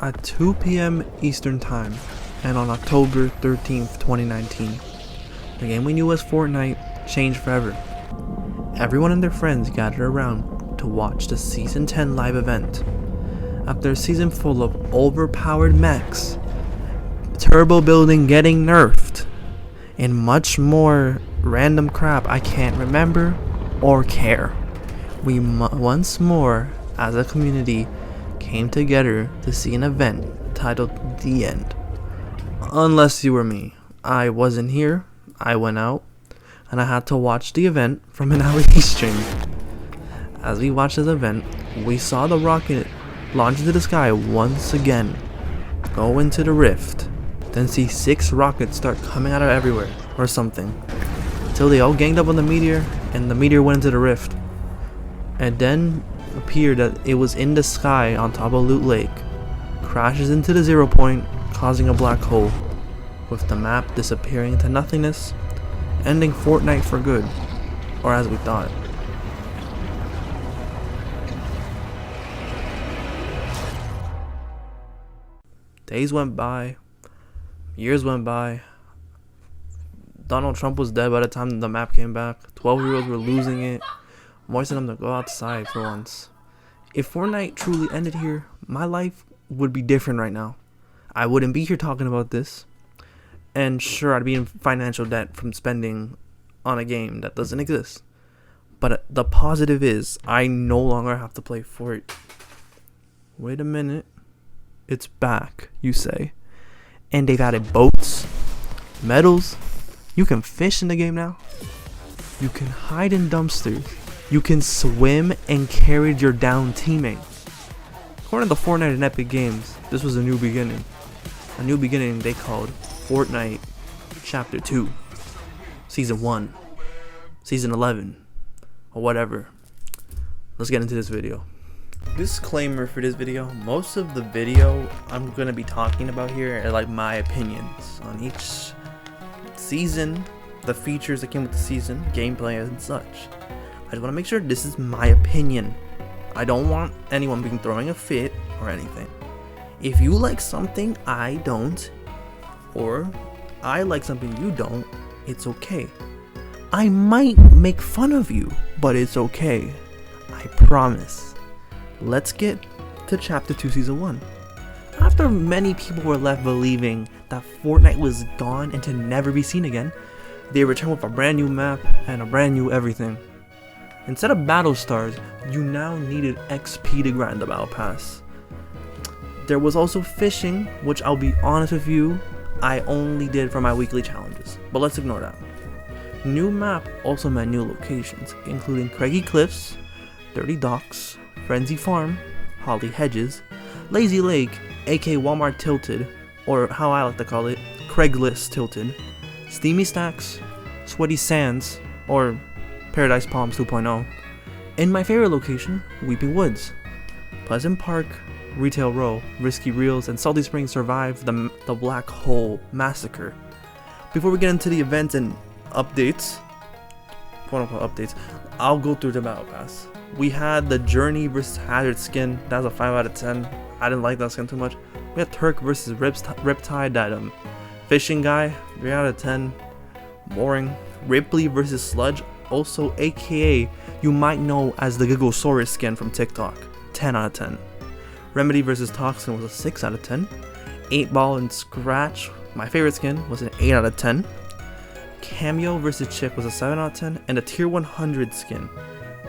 at 2 p.m. Eastern Time, and on October 13th, 2019, the game we knew as Fortnite changed forever. Everyone and their friends gathered around to watch the Season 10 live event. After a season full of overpowered mechs, turbo building getting nerfed, and much more random crap I can't remember or care, we once more, as a community, came together to see an event titled The End. Unless you were me. I wasn't here, I went out, and I had to watch the event from an LED stream. As we watched this event, we saw the rocket launch into the sky once again, go into the rift, then see 6 rockets start coming out of everywhere, or something, until they all ganged up on the meteor, and the meteor went into the rift. And then appeared that it was in the sky on top of Loot Lake, crashes into the 0 point, causing a black hole, with the map disappearing into nothingness, ending Fortnite for good, or as we thought. Days went by, years went by. Donald Trump was dead by the time the map came back. 12-year-olds were losing it, forcing them to go outside for once. If Fortnite truly ended here, my life would be different right now. I wouldn't be here talking about this. And sure, I'd be in financial debt from spending on a game that doesn't exist. But the positive is, I no longer have to play Fort. Wait a minute. It's back, you say. And they've added boats, medals. You can fish in the game now. You can hide in dumpsters. You can swim and carry your down teammates. According to Fortnite and Epic Games, this was a new beginning. A new beginning they called Fortnite Chapter 2, Season 1, Season 11, or whatever. Let's get into this video. Disclaimer for this video: most of the video I'm gonna be talking about here are like my opinions on each season, the features that came with the season, gameplay and such. I just want to make sure this is my opinion. I don't want anyone being throwing a fit or anything. If you like something I don't, or I like something you don't, it's okay. I might make fun of you, but it's okay. I promise. Let's get to Chapter 2 Season 1. After many people were left believing that Fortnite was gone and to never be seen again, they returned with a brand new map and a brand new everything. Instead of battle stars, you now needed XP to grind the battle pass. There was also fishing, which I'll be honest with you, I only did for my weekly challenges, but let's ignore that. New map also meant new locations, including Craggy Cliffs, Dirty Docks, Frenzy Farm, Holly Hedges, Lazy Lake, aka Walmart Tilted, or how I like to call it, Craigslist Tilted, Steamy Stacks, Sweaty Sands, or Paradise Palms 2.0, and my favorite location, Weeping Woods. Pleasant Park, Retail Row, Risky Reels, and Salty Springs survived the Black Hole Massacre. Before we get into the events and updates, quote-unquote updates, I'll go through the Battle Pass. We had the Journey vs. Hazard skin. That was a 5 out of 10. I didn't like that skin too much. We had Turk vs. Riptide, that fishing guy, 3 out of 10. Boring. Ripley vs. Sludge, also aka you might know as the Gigosaurus skin from TikTok, 10 out of 10. Remedy vs. Toxin was a 6 out of 10. 8 Ball and Scratch, my favorite skin, was an 8 out of 10. Cameo vs. Chick was a 7 out of 10. And the Tier 100 skin,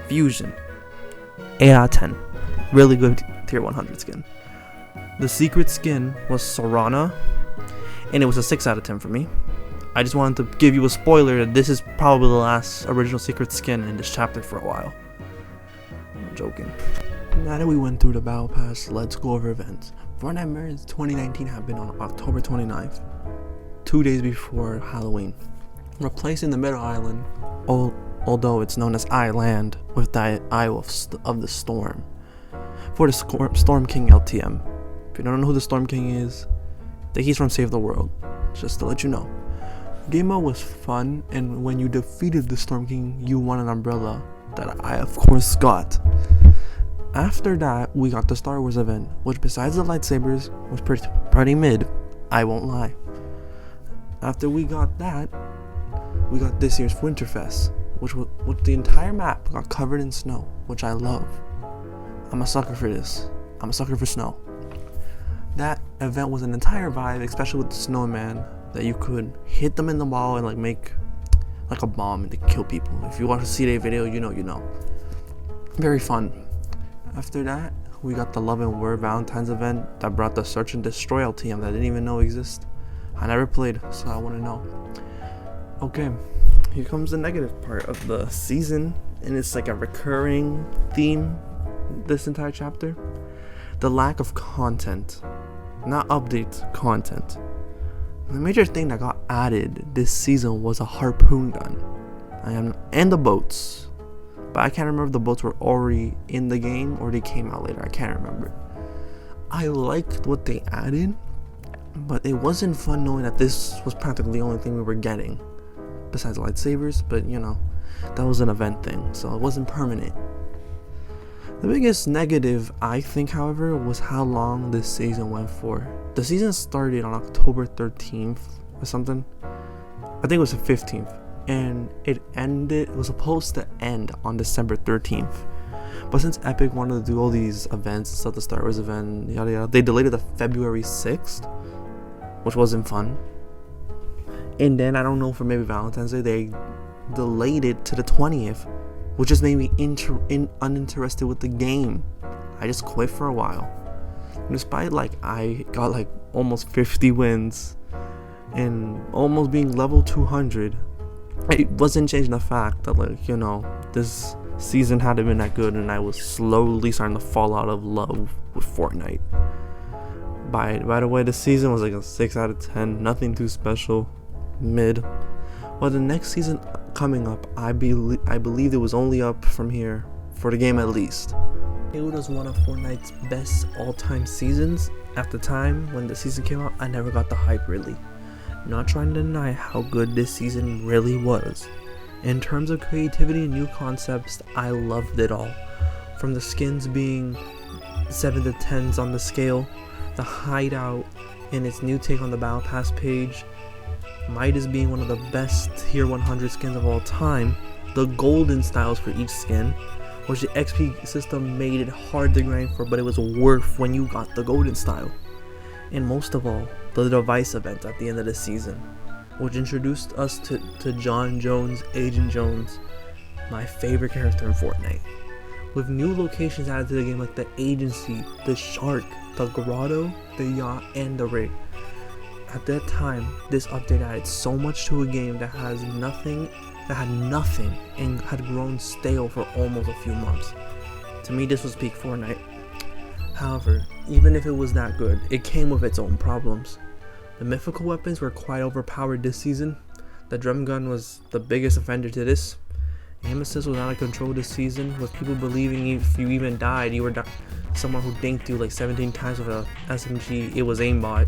Fusion, 8 out of 10. Really good Tier 100 skin. The secret skin was Sorana, and it was a 6 out of 10 for me. I just wanted to give you a spoiler that this is probably the last original secret skin in this chapter for a while. I'm joking. Now that we went through the Battle Pass, let's go over events. Fortnite Merge 2019 happened on October 29th, 2 days before Halloween. Replacing the Middle Island, although it's known as Island, with the Eye of the Storm, for the Storm King LTM. If you don't know who the Storm King is, he's from Save the World, just to let you know. Game mode was fun, and when you defeated the Storm King, you won an umbrella that I of course got. After that, we got the Star Wars event, which besides the lightsabers was pretty mid, I won't lie. After we got that, we got this year's Winterfest, which the entire map got covered in snow, which I love. I'm a sucker for this. I'm a sucker for snow. That event was an entire vibe, especially with the snowman, that you could hit them in the ball and like make like a bomb and to kill people. If you watch the C-Day video, you know. Very fun. After that, we got the Love and War Valentine's event that brought the Search and Destroy LTM that I didn't even know existed. I never played, so I want to know. Okay, here comes the negative part of the season, and it's like a recurring theme this entire chapter. The lack of content. Not updates, content. The major thing that got added this season was a harpoon gun. And the boats. But I can't remember if the boats were already in the game or they came out later. I can't remember. I liked what they added, but it wasn't fun knowing that this was practically the only thing we were getting. Besides lightsabers, but that was an event thing, so it wasn't permanent. The biggest negative, I think, however, was how long this season went for. The season started on October 13th or something. I think it was the 15th. And it was supposed to end on December 13th. But since Epic wanted to do all these events, stuff, the Star Wars event, yada yada, they delayed it to February 6th, which wasn't fun. And then, I don't know, for maybe Valentine's Day, they delayed it to the 20th, which just made me uninterested with the game. I just quit for a while. And despite I got almost 50 wins and almost being level 200, it wasn't changing the fact that this season hadn't been that good, and I was slowly starting to fall out of love with Fortnite. By the way, the season was like a 6 out of 10, nothing too special, mid. But the next season coming up, I believe it was only up from here for the game at least. It was one of Fortnite's best all-time seasons. At the time when the season came out, I never got the hype really. Not trying to deny how good this season really was. In terms of creativity and new concepts, I loved it all. From the skins being 7 to 10s on the scale, the hideout and its new take on the Battle Pass page, Midas being one of the best tier 100 skins of all time, the golden styles for each skin, which the XP system made it hard to grind for, but it was worth when you got the golden style. And most of all, the device event at the end of the season, which introduced us to John Jones, Agent Jones, my favorite character in Fortnite. With new locations added to the game like the Agency, the Shark, the Grotto, the Yacht, and the Rig. At that time, this update added so much to a game that had nothing and had grown stale for almost a few months. To me, this was peak Fortnite. However, even if it was that good, it came with its own problems. The mythical weapons were quite overpowered this season. The drum gun was the biggest offender to this. Aim assist was out of control this season, with people believing if you even died, you were someone who dinked you like 17 times with a SMG. It was aimbot.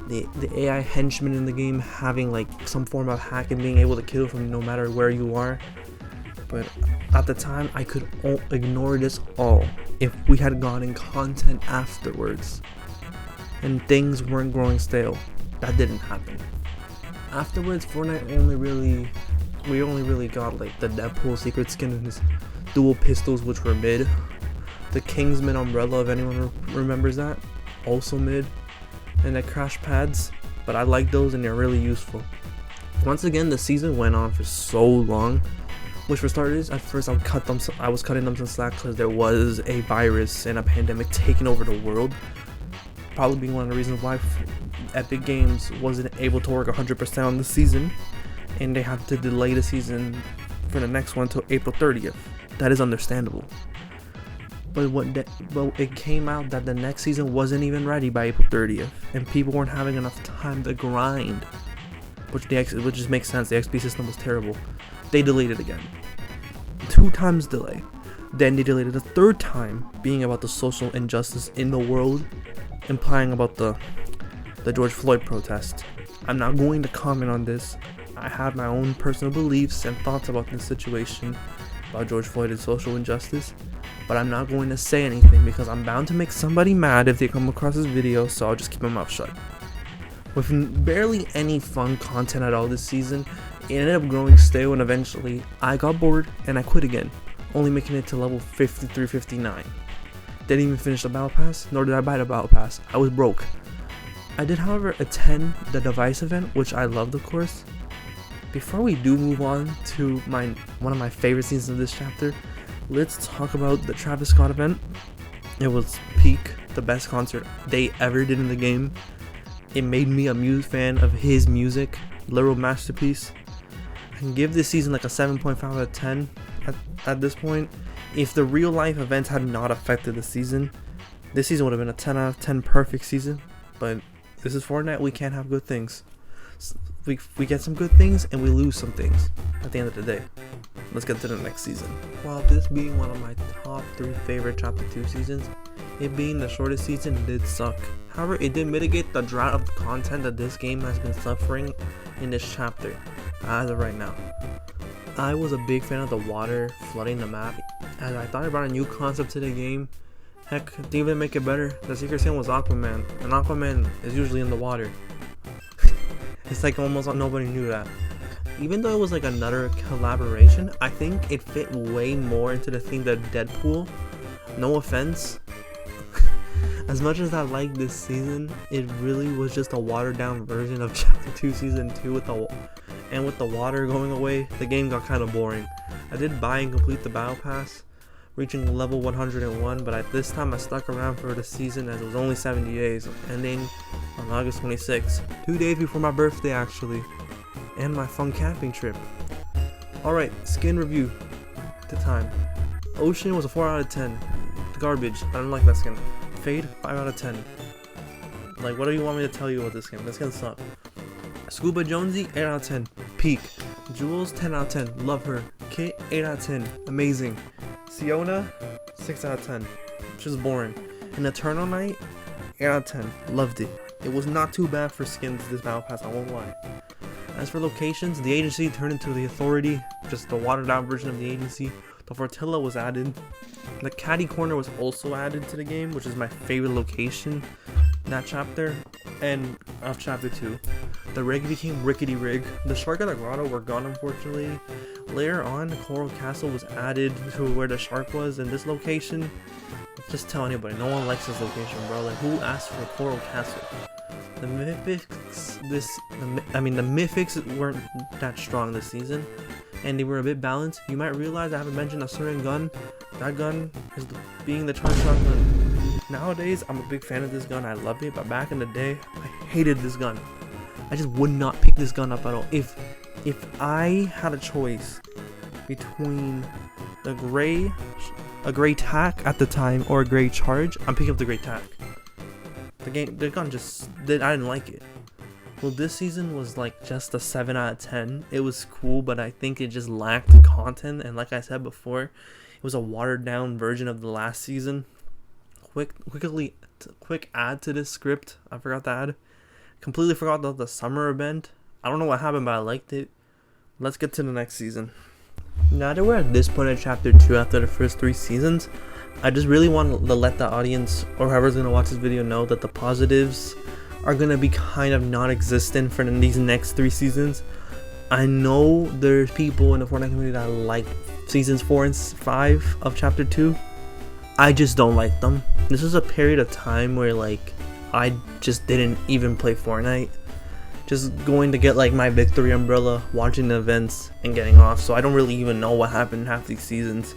The AI henchmen in the game having some form of hack and being able to kill from no matter where you are. But at the time, I could ignore this all if we had gotten content afterwards and things weren't growing stale. That didn't happen. Afterwards, Fortnite only really got the Deadpool secret skin and his dual pistols, which were mid. The Kingsman umbrella, if anyone remembers that, also mid. And the crash pads, but I like those and they're really useful. Once again, the season went on for so long, which for starters, at first I was cutting them some slack because there was a virus and a pandemic taking over the world. Probably being one of the reasons why Epic Games wasn't able to work 100% on the season, and they had to delay the season for the next one till April 30th. That is understandable. But it came out that the next season wasn't even ready by April 30th, and people weren't having enough time to grind, which just makes sense. The XP system was terrible. They delayed it again. 2 times delay. Then they delayed it a 3rd time, being about the social injustice in the world, implying about the George Floyd protest. I'm not going to comment on this. I have my own personal beliefs and thoughts about this situation, about George Floyd and social injustice. but I'm not going to say anything because I'm bound to make somebody mad if they come across this video, so I'll just keep my mouth shut. With barely any fun content at all this season, it ended up growing stale, and eventually I got bored and I quit again, only making it to level 53-59. Didn't even finish the battle pass, nor did I buy the battle pass. I was broke. I did, however, attend the device event, which I loved, of course. Before we do move on to one of my favorite scenes of this chapter, let's talk about the Travis Scott event. It was peak, the best concert they ever did in the game. It made me a fan of his music, literal masterpiece. I can give this season like a 7.5 out of 10 at this point. If the real life events had not affected the season, this season would have been a 10 out of 10 perfect season. But this is Fortnite, we can't have good things. We get some good things and we lose some things at the end of the day. Let's get to the next season. While this being one of my top 3 favorite chapter 2 seasons, it being the shortest season did suck. However, it did mitigate the drought of content that this game has been suffering in this chapter as of right now. I was a big fan of the water flooding the map, as I thought it brought a new concept to the game. Heck, to even make it better, the secret skin was Aquaman, and Aquaman is usually in the water. It's like almost nobody knew that. Even though it was like another collaboration, I think it fit way more into the theme of Deadpool. No offense. As much as I like this season, it really was just a watered down version of Chapter 2 Season 2 with the water going away, the game got kind of boring. I did buy and complete the Battle Pass, reaching level 101, but at this time I stuck around for the season as it was only 70 days, ending on August 26, 2 days before my birthday actually, and my fun camping trip. Alright, skin review. The time. Ocean was a 4 out of 10. Garbage. I don't like that skin. Fade, 5 out of 10. Like, what do you want me to tell you about this skin? This skin sucks. Scuba Jonesy, 8 out of 10. Peak. Jules, 10 out of 10. Love her. Kit, 8 out of 10. Amazing. Siona, 6 out of 10. Just boring. And Eternal Night, 8 out of 10. Loved it. It was not too bad for skins this battle pass, I won't lie. As for locations, the agency turned into the authority, just the watered down version of the agency. The Fortilla was added. The Caddy Corner was also added to the game, which is my favorite location in that chapter and of chapter 2. The rig became Rickety Rig. The Shark and the Grotto were gone, unfortunately. Later on, the Coral Castle was added to where the shark was, and this location, just tell anybody, no one likes this location, bro. Like, who asked for Coral Castle? The mythics, the mythics weren't that strong this season, and they were a bit balanced. You might realize I haven't mentioned a certain gun. That gun is being the charge shotgun. Nowadays, I'm a big fan of this gun. I love it, but back in the day, I hated this gun. I just would not pick this gun up at all. If I had a choice between a gray tack at the time or a gray charge, I'm picking up the gray tack. The gun I didn't like it. Well, this season was like just a 7 out of 10. It was cool, but I think it just lacked content, and like I said before, it was a watered down version of the last season. Quick add to this script. I forgot to add. Completely forgot about the summer event. I don't know what happened, but I liked it. Let's get to the next season. Now that we're at this point in chapter 2 after the first 3 seasons, I just really want to let the audience or whoever's going to watch this video know that the positives are going to be kind of non-existent for these next 3 seasons. I know there's people in the Fortnite community that like seasons 4 and 5 of chapter 2. I just don't like them. This was a period of time where like I just didn't even play Fortnite. Just going to get like my victory umbrella, watching the events, and getting off. So I don't really even know what happened in half these seasons.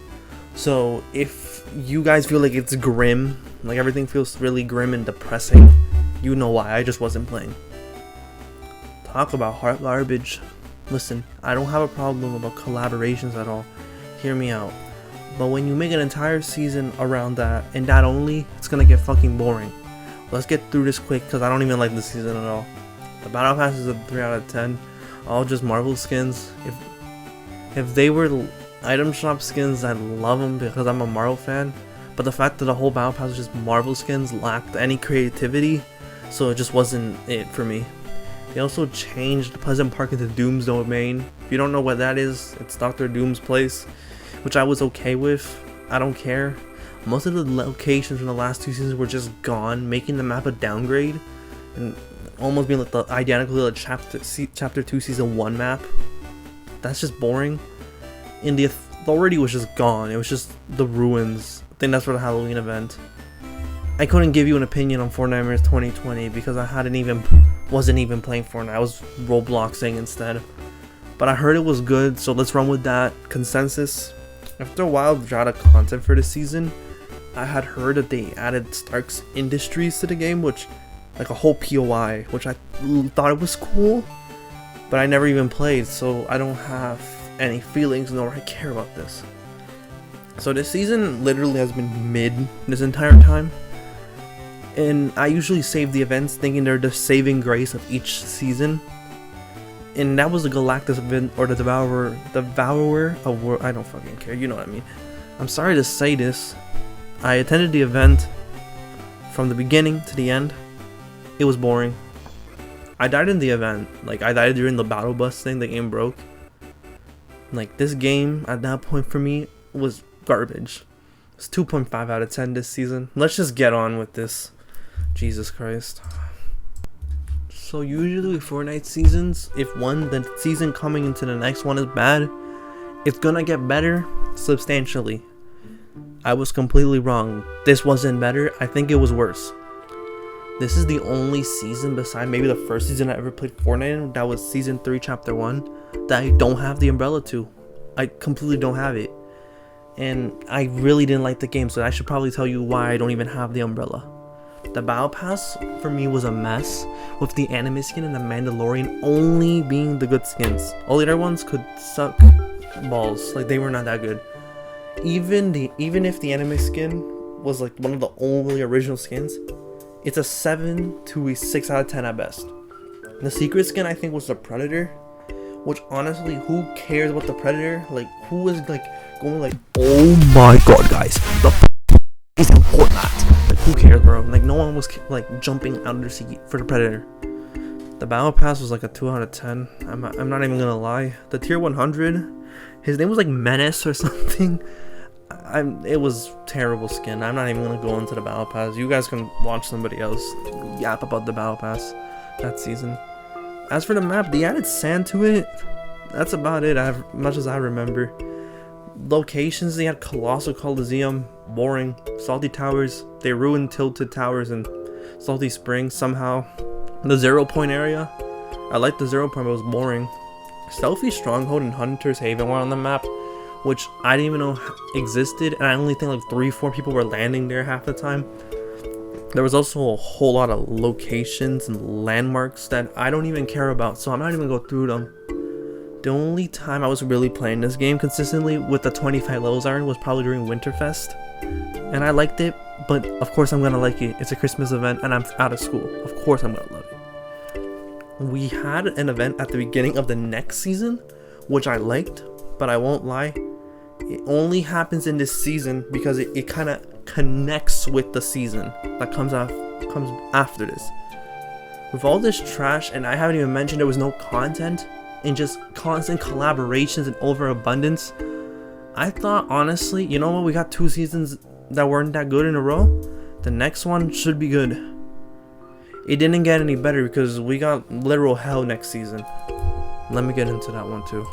So if you guys feel like it's grim, like everything feels really grim and depressing, you know why. I just wasn't playing. Talk about heart garbage. Listen, I don't have a problem about collaborations at all. Hear me out. But when you make an entire season around that, and that only, it's gonna get fucking boring. Let's get through this quick, because I don't even like this season at all. The Battle Pass is a 3 out of 10. All just Marvel skins. If they were item shop skins, I'd love them because I'm a Marvel fan. But the fact that the whole Battle Pass was just Marvel skins lacked any creativity, so it just wasn't it for me. They also changed Pleasant Park into Doom's Domain. If you don't know what that is, it's Dr. Doom's place, which I was okay with. I don't care. Most of the locations from the last 2 seasons were just gone, making the map a downgrade and almost being like the identical to chapter 2 season 1 map. That's just boring. And the authority was just gone. It was just the ruins. I think that's for the Halloween event. I couldn't give you an opinion on Fortnite 2020 because I wasn't even playing Fortnite. I was Robloxing instead. But I heard it was good, so let's run with that consensus. After a while of drought of content for this season, I had heard that they added Stark's Industries to the game, which like a whole POI, which I thought it was cool, but I never even played, so I don't have any feelings nor I care about this. So this season literally has been mid this entire time. And I usually save the events thinking they're the saving grace of each season. And that was the Galactus event, or the Devourer of World. I don't fucking care, you know what I mean. I'm sorry to say this. I attended the event from the beginning to the end. It was boring. I died in the event. Like, I died during the battle bus thing, the game broke. Like, this game at that point for me was garbage. It's 2.5 out of 10 this season. Let's just get on with this. Jesus Christ. So usually with Fortnite seasons, if the season coming into the next one is bad, it's gonna get better substantially. I was completely wrong. This wasn't better. I think it was worse. This is the only season beside maybe the first season I ever played Fortnite in, that was season 3 chapter 1, that I don't have the umbrella to. I completely don't have it. And I really didn't like the game, so I should probably tell you why I don't even have the umbrella. The Battle Pass for me was a mess, with the anime skin and the Mandalorian only being the good skins. All the other ones could suck balls, like they were not that good. Even if the anime skin was like one of the only original skins, it's a 7 to a 6 out of 10 at best. The secret skin I think was the Predator, which honestly, who cares about the Predator? Like, who is like going like, oh my god guys, the is in Fortnite. Like, who cares, bro? Like, no one was like jumping out of their seat for the Predator. The Battle Pass was like a 2 out of 10. I'm not even gonna lie. The tier 100, his name was like Menace or something. It was terrible skin. I'm not even gonna go into the Battle Pass. You guys can watch somebody else yap about the Battle Pass that season. As for the map, they added sand to it. That's about it, as much as I remember. Locations, they had Colossal Coliseum, boring. Salty Towers, they ruined Tilted Towers and Salty Springs somehow. The 0 point area, I liked the 0 point, but it was boring. Stealthy Stronghold and Hunter's Haven were on the map, which I didn't even know existed, and I only think like 3-4 people were landing there half the time. There was also a whole lot of locations and landmarks that I don't even care about, so I'm not even gonna go through them. The only time I was really playing this game consistently with the 25 levels iron was probably during Winterfest, and I liked it, but of course I'm gonna like it. It's a Christmas event and I'm out of school. Of course I'm gonna love it. We had an event at the beginning of the next season, which I liked, but I won't lie, it only happens in this season because it kind of connects with the season that comes after this. With all this trash, and I haven't even mentioned there was no content and just constant collaborations and overabundance, I thought honestly, you know what, we got 2 seasons that weren't that good in a row. The next one should be good. It didn't get any better because we got literal hell next season. Let me get into that one too.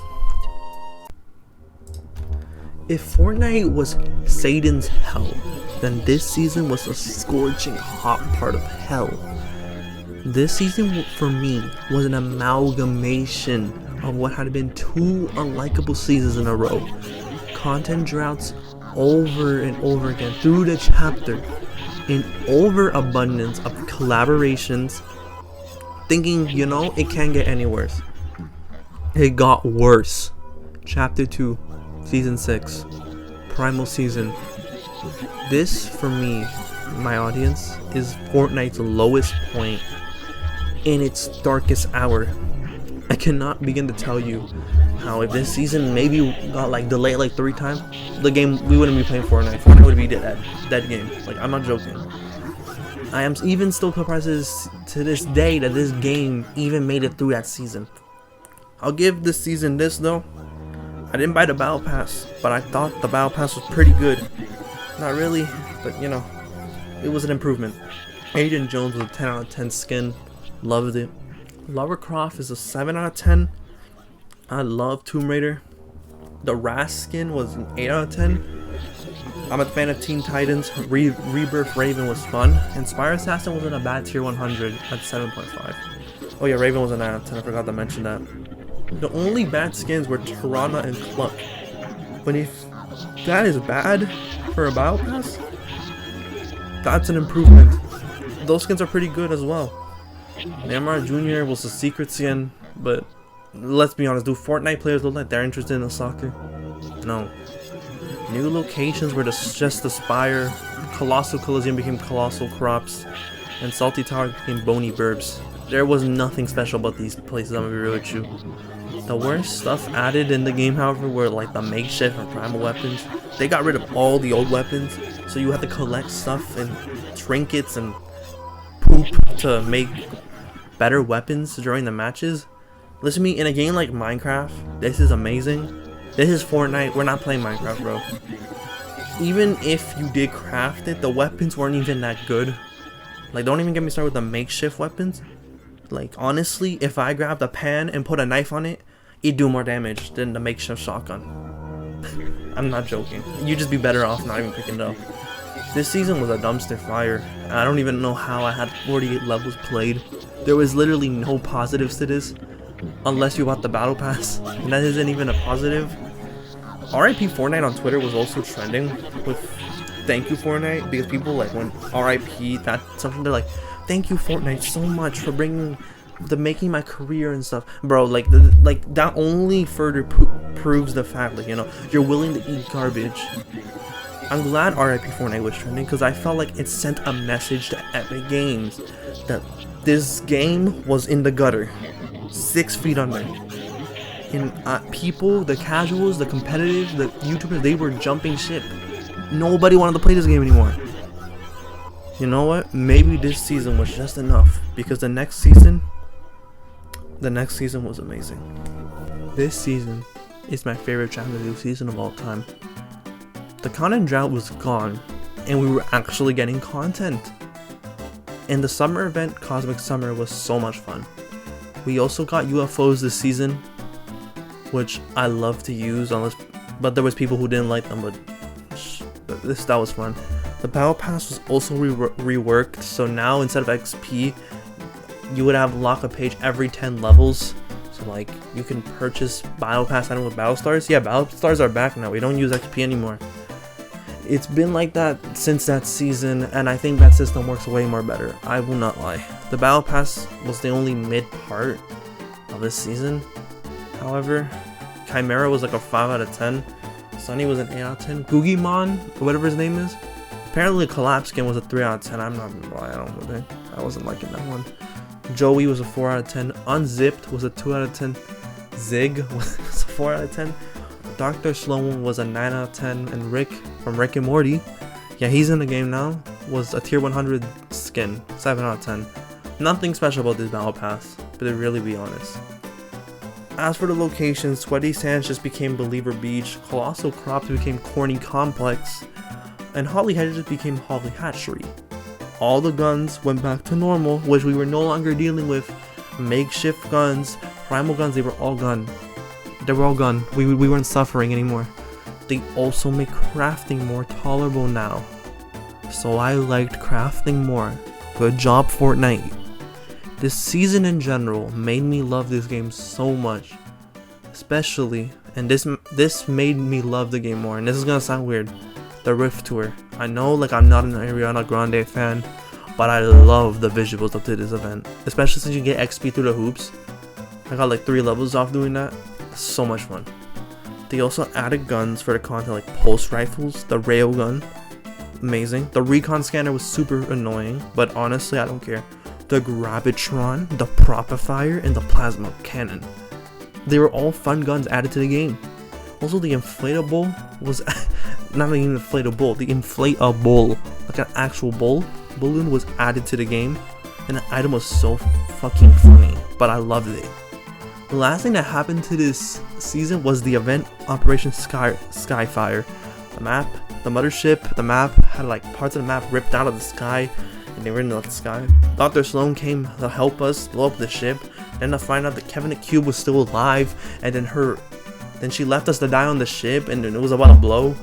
If Fortnite was Satan's hell, then this season was a scorching hot part of hell. This season for me was an amalgamation of what had been 2 unlikable seasons in a row. Content droughts over and over again through the chapter, an overabundance of collaborations, thinking, you know, it can't get any worse. It got worse. Chapter 2, Season 6, Primal Season. This, for me, my audience, is Fortnite's lowest point in its darkest hour. I cannot begin to tell you how if this season maybe got like delayed like 3 times, the game, we wouldn't be playing Fortnite. Fortnite would be dead game. Like, I'm not joking. I am even still surprised to this day that this game even made it through that season. I'll give this season this though. I didn't buy the Battle Pass, but I thought the Battle Pass was pretty good. Not really, but you know, it was an improvement. Aiden Jones was a 10 out of 10 skin. Loved it. Lara Croft is a 7 out of 10. I love Tomb Raider. The Ras skin was an 8 out of 10. I'm a fan of Teen Titans. Rebirth Raven was fun. And Spire Assassin wasn't a bad tier 100 at 7.5. Oh yeah, Raven was a 9 out of 10. I forgot to mention that. The only bad skins were Tirana and Cluck. But if that is bad for a Battle Pass, that's an improvement. Those skins are pretty good as well. Neymar Jr. was a secret skin, but let's be honest, do Fortnite players look like they're interested in the soccer? No. New locations were just the Spire, Colossal Coliseum became Colossal Crops, and Salty Tower became Bony Burbs. There was nothing special about these places, I'm gonna be real with you. The worst stuff added in the game, however, were like the makeshift and primal weapons. They got rid of all the old weapons, so you had to collect stuff and trinkets and poop to make better weapons during the matches. Listen to me, in a game like Minecraft, this is amazing. This is Fortnite, we're not playing Minecraft, bro. Even if you did craft it, the weapons weren't even that good. Like, don't even get me started with the makeshift weapons. Like, honestly, if I grabbed a pan and put a knife on it, it'd do more damage than the makeshift shotgun. I'm not joking. You'd just be better off not even picking it up. This season was a dumpster fire. I don't even know how I had 48 levels played. There was literally no positives to this, unless you bought the battle pass, and that isn't even a positive. RIP Fortnite on Twitter was also trending with thank you Fortnite, because people like when RIP, that's something they're like, thank you Fortnite so much for making my career and stuff, bro. Like that only further proves the fact, like, you know, you're willing to eat garbage. I'm glad RIP Fortnite was trending because I felt like it sent a message to Epic Games that this game was in the gutter, 6 feet under. And people, the casuals, the competitive, the YouTubers, they were jumping ship. Nobody wanted to play this game anymore. You know what? Maybe this season was just enough, because the next season was amazing. This season is my favorite Champions League season of all time. The content drought was gone, and we were actually getting content. And the summer event, Cosmic Summer, was so much fun. We also got UFOs this season, which I love to use, but there was people who didn't like them, but that was fun. The Battle Pass was also reworked, so now instead of XP, you would have lock a page every 10 levels. So like, you can purchase Battle Pass item with Battle Stars. Yeah, Battle Stars are back now. We don't use XP anymore. It's been like that since that season, and I think that system works way more better. I will not lie. The Battle Pass was the only mid part of this season. However, Chimera was like a 5 out of 10. Sunny was an 8 out of 10. Googimon, or whatever his name is, apparently the collapse skin was a 3 out of 10. I'm not gonna lie, I wasn't liking that one. Joey was a 4 out of 10. Unzipped was a 2 out of 10. Zig was a 4 out of 10. Dr. Sloan was a 9 out of 10. And Rick from Rick and Morty, yeah, he's in the game now, was a tier 100 skin, 7 out of 10. Nothing special about this battle pass, but to really be honest. As for the locations, Sweaty Sands just became Believer Beach, Colossal Crops became Corny Complex, and Holly Hedges just became Holly Hatchery. All the guns went back to normal, which we were no longer dealing with makeshift guns, primal guns. They were all gone. We weren't suffering anymore. They also make crafting more tolerable now, so I liked crafting more. Good job, Fortnite. This season in general made me love this game so much, especially, and this made me love the game more, and this is gonna sound weird, the Rift Tour. I know, like, I'm not an Ariana Grande fan, but I love the visuals of this event, especially since you get XP through the hoops. I got like 3 levels off doing that. So much fun. They also added guns for the content, like pulse rifles, the railgun, amazing. The recon scanner was super annoying, but honestly I don't care. The Gravitron, the Propifier, and the Plasma Cannon, they were all fun guns added to the game. Also, the inflatable was not even inflatable, the inflatable, like an actual balloon was added to the game, and the item was so fucking funny, but I loved it. The last thing that happened to this season was the event Operation Skyfire. The map The mothership, the map, had like parts of the map ripped out of the sky, and they were in the sky. Dr. Sloan came to help us blow up the ship, then to find out that Kevin the Cube was still alive, and then she left us to die on the ship, and then it was about to blow.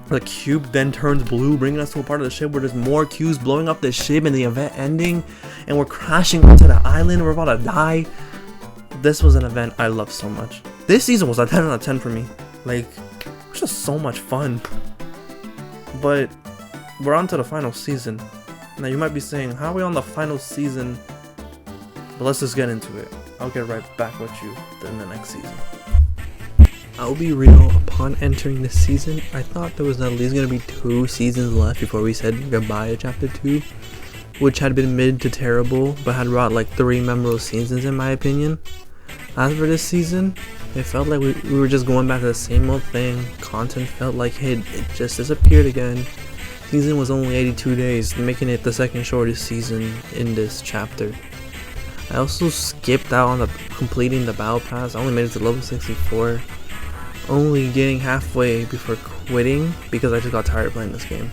The cube then turns blue, bringing us to a part of the ship where there's more cubes blowing up the ship, and the event ending, and we're crashing onto the island, we're about to die. This was an event I loved so much. This season was a 10 out of 10 for me. Like, it was just so much fun. But we're on to the final season. Now you might be saying, how are we on the final season? But let's just get into it. I'll get right back with you in the next season. I'll be real, upon entering this season, I thought there was at least going to be 2 seasons left before we said goodbye to Chapter 2, which had been mid to terrible, but had brought like 3 memorable seasons in my opinion. As for this season, it felt like we were just going back to the same old thing. Content felt like it just disappeared again. Season was only 82 days, making it the second shortest season in this chapter. I also skipped out on completing the battle pass. I only made it to level 64. Only getting halfway before quitting because I just got tired of playing this game.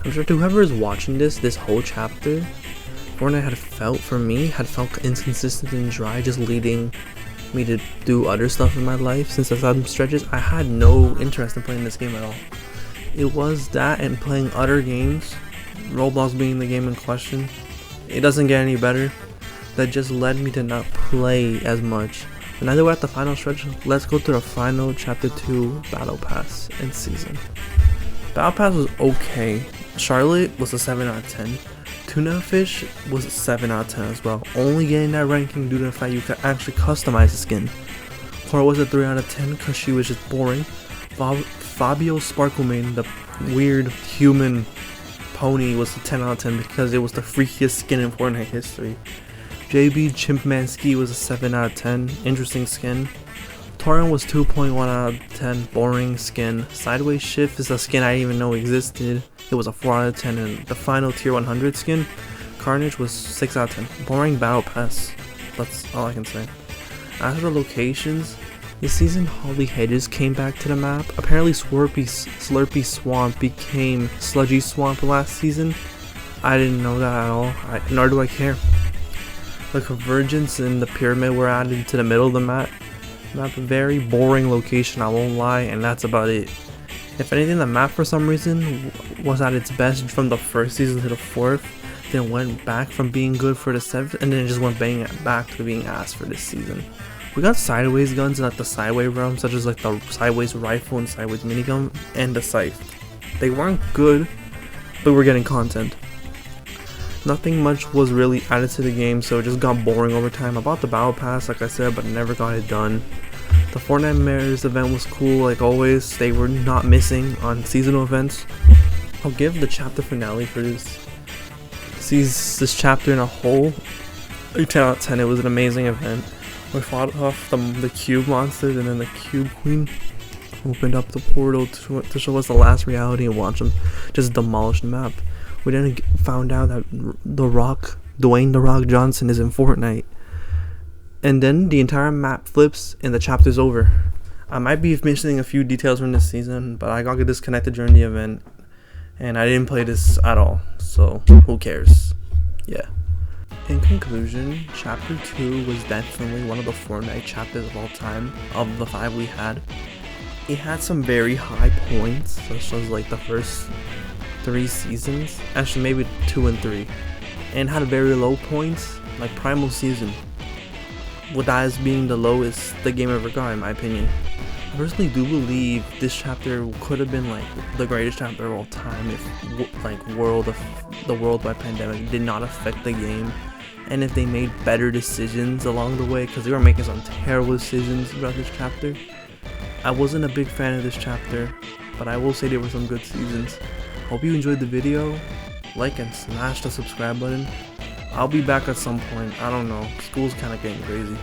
I'm sure to whoever is watching this whole chapter, Fortnite had felt inconsistent and dry, just leading me to do other stuff in my life. Since I some stretches I had no interest in playing this game at all. It was that and playing other games, Roblox being the game in question. It doesn't get any better. That just led me to not play as much. But now that we're at the final stretch, let's go to the final Chapter 2 Battle Pass and season. Battle Pass was okay. Charlotte was a 7 out of 10. Tuna Fish was a 7 out of 10 as well. Only getting that ranking due to the fact you could actually customize the skin. Cora was a 3 out of 10 because she was just boring. Fabio Sparklemane, the weird human pony, was a 10 out of 10 because it was the freakiest skin in Fortnite history. JB Chimpmanski was a 7 out of 10, interesting skin. Torin was 2.1 out of 10, boring skin. Sideways Shift is a skin I didn't even know existed. It was a 4 out of 10, and the final tier 100 skin, Carnage, was 6 out of 10. Boring battle pass. That's all I can say. As for the locations, this season Holly Hedges came back to the map. Apparently Slurpy Swamp became Sludgy Swamp last season. I didn't know that at all, nor do I care. The Convergence and the Pyramid were added to the middle of the map. Very boring location, I won't lie, and that's about it. If anything, the map for some reason was at its best from the first season to the 4th, then went back from being good for the 7th, and then it just went back to being ass for this season. We got sideways guns in like the sideways realm, such as like the sideways rifle and sideways minigun and the scythe. They weren't good, but we're getting content. Nothing much was really added to the game, so it just got boring over time. I bought the battle pass, like I said, but never got it done. The Fortnite Mares event was cool, like always. They were not missing on seasonal events. I'll give the chapter finale for this chapter in a whole a 10 out of 10. It was an amazing event. We fought off the cube monsters, and then the cube queen opened up the portal to show us the last reality and watch them just demolish the map. We then found out that Dwayne The Rock Johnson is in Fortnite. And then the entire map flips and the chapter's over. I might be missing a few details from this season, but I got disconnected during the event. And I didn't play this at all, so who cares? Yeah. In conclusion, Chapter 2 was definitely one of the Fortnite chapters of all time, of the 5 we had. It had some very high points, such as like the first 3 seasons, actually maybe 2 and 3, and had very low points like Primal Season, with that as being the lowest the game ever got in my opinion. I personally do believe this chapter could have been like the greatest chapter of all time if like the worldwide pandemic did not affect the game, and if they made better decisions along the way, because they were making some terrible decisions throughout this chapter. I wasn't a big fan of this chapter, but I will say there were some good seasons. Hope you enjoyed the video. Like and smash the subscribe button. I'll be back at some point. I don't know. School's kind of getting crazy.